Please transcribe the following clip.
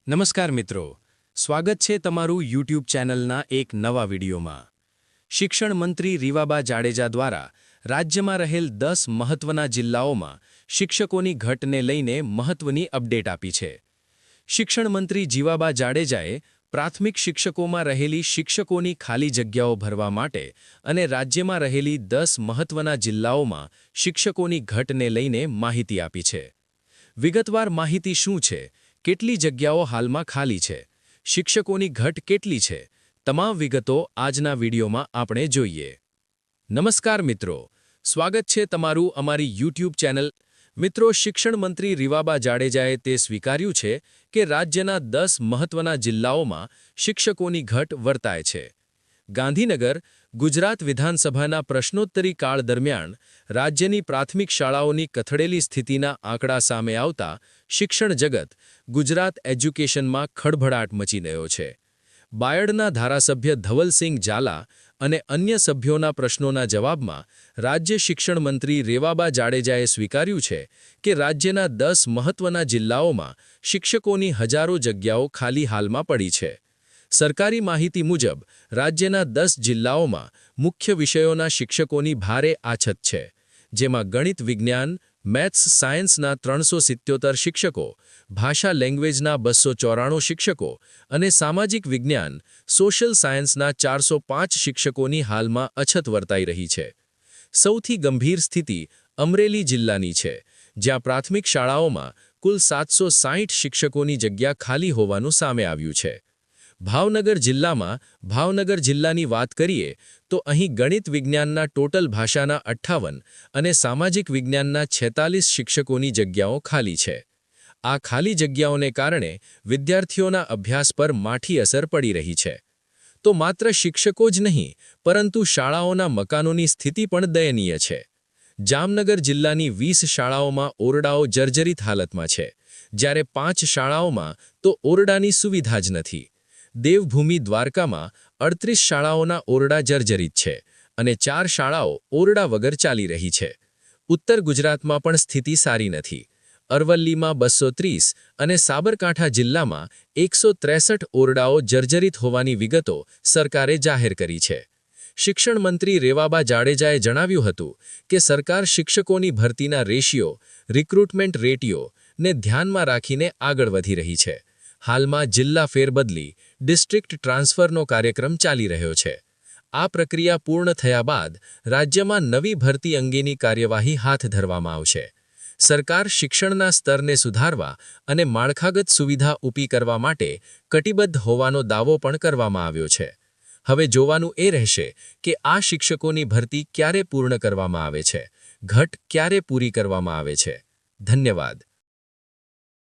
નમસ્કાર મિત્રો, સ્વાગત છે તમારું યુટ્યુબ ચેનલના એક નવા વિડીયોમાં। શિક્ષણ મંત્રી રીવાબા જાડેજા દ્વારા રાજ્યમાં રહેલ 10 મહત્વના જિલ્લાઓમાં શિક્ષકોની ઘટને લઈને મહત્વની અપડેટ આપી છે। શિક્ષણ મંત્રી જીવાબા જાડેજાએ પ્રાથમિક શિક્ષકોમાં રહેલી શિક્ષકોની ખાલી જગ્યાઓ ભરવા માટે અને રાજ્યમાં રહેલી 10 મહત્વના જિલ્લાઓમાં શિક્ષકોની ઘટને લઈને માહિતી આપી છે। વિગતવાર માહિતી શું છે, કેટલી જગ્યાઓ હાલમાં ખાલી છે, શિક્ષકોની ઘટ કેટલી છે, તમામ વિગતો આજના વિડીયોમાં આપણે જોઈએ। નમસ્કાર મિત્રો, સ્વાગત છે તમારું અમારી યુટ્યુબ ચેનલ। મિત્રો, શિક્ષણ મંત્રી રીવાબા જાડેજાએ તે સ્વીકાર્યું છે કે રાજ્યના 10 મહત્વના જિલ્લાઓમાં શિક્ષકોની ઘટ વર્તાય છે। ગાંધીનગર ગુજરાત વિધાનસભાના પ્રશ્નોત્તરી કાળ દરમિયાન રાજ્યની પ્રાથમિક શાળાઓની કથળેલી સ્થિતિના આંકડા સામે આવતા શિક્ષણ જગત, ગુજરાત એજ્યુકેશનમાં ખળભળાટ મચી ગયો છે। બાયડના ધારાસભ્ય ધવલસિંહ ઝાલા અને અન્ય સભ્યોના પ્રશ્નોના જવાબમાં રાજ્ય શિક્ષણ મંત્રી રીવાબા જાડેજાએ સ્વીકાર્યું છે કે રાજ્યના 10 મહત્વના જિલ્લાઓમાં શિક્ષકોની હજારો જગ્યાઓ ખાલી હાલમાં પડી છે। સરકારી માહિતી મુજબ રાજ્યના 10 જિલ્લાઓમાં મુખ્ય વિષયોના શિક્ષકોની ભારે આછત છે, જેમાં ગણિત વિજ્ઞાન, મેથ્સ સાયન્સના 377 શિક્ષકો, ભાષા લેંગ્વેજના 294 શિક્ષકો અને સામાજિક વિજ્ઞાન, સોશિયલ સાયન્સના 405 શિક્ષકોની હાલમાં અછત વર્તાઈ રહી છે। સૌથી ગંભીર સ્થિતિ અમરેલી જિલ્લાની છે, જ્યાં પ્રાથમિક શાળાઓમાં કુલ 760 શિક્ષકોની જગ્યા ખાલી હોવાનું સામે આવ્યું છે। ભાવનગર જિલ્લાની વાત કરીએ તો અહીં ગણિત વિજ્ઞાનના ટોટલ ભાષાના 58 અને સામાજિક વિજ્ઞાનના 46 શિક્ષકોની જગ્યાઓ ખાલી છે। આ ખાલી જગ્યાઓને કારણે વિદ્યાર્થીઓના અભ્યાસ પર માઠી અસર પડી રહી છે। તો માત્ર શિક્ષકો જ નહીં, પરંતુ શાળાઓના મકાનોની સ્થિતિ પણ દયનીય છે। જામનગર જિલ્લાની 20 શાળાઓમાં ઓરડાઓ જર્જરિત હાલતમાં છે, જ્યારે 5 શાળાઓમાં તો ઓરડાની સુવિધા જ નથી। દેવભૂમિ દ્વારકામાં 38 શાળાઓના ઓરડા જર્જરિત છે અને 4 શાળાઓ ઓરડા વગર ચાલી રહી છે। ઉત્તર ગુજરાતમાં પણ સ્થિતિ સારી નથી। અરવલ્લીમાં 230 અને સાબરકાંઠા જિલ્લામાં 163 ઓરડાઓ જર્જરિત હોવાની વિગતો સરકારે જાહેર કરી છે। શિક્ષણ મંત્રી રીવાબા જાડેજાએ જણાવ્યું હતું કે સરકાર શિક્ષકોની ભરતીના રેશિયો, રિક્રુટમેન્ટ રેટિયોને ધ્યાનમાં રાખીને આગળ વધી રહી છે। હાલમાં જિલ્લા ફેરબદલી, ડિસ્ટ્રિક્ટ ટ્રાન્સફરનો કાર્યક્રમ ચાલી રહ્યો છે। આ પ્રક્રિયા પૂર્ણ થયા બાદ રાજ્યમાં નવી ભરતી અંગેની કાર્યવાહી હાથ ધરવામાં આવશે। સરકાર શિક્ષણના સ્તરને સુધારવા અને માળખાગત સુવિધા ઊભી કરવા માટે કટિબદ્ધ હોવાનો દાવો પણ કરવામાં આવ્યો છે। હવે જોવાનું એ રહેશે કે આ શિક્ષકોની ભરતી ક્યારે પૂર્ણ કરવામાં આવે છે, ઘટ ક્યારે પૂરી કરવામાં આવે છે। ધન્યવાદ।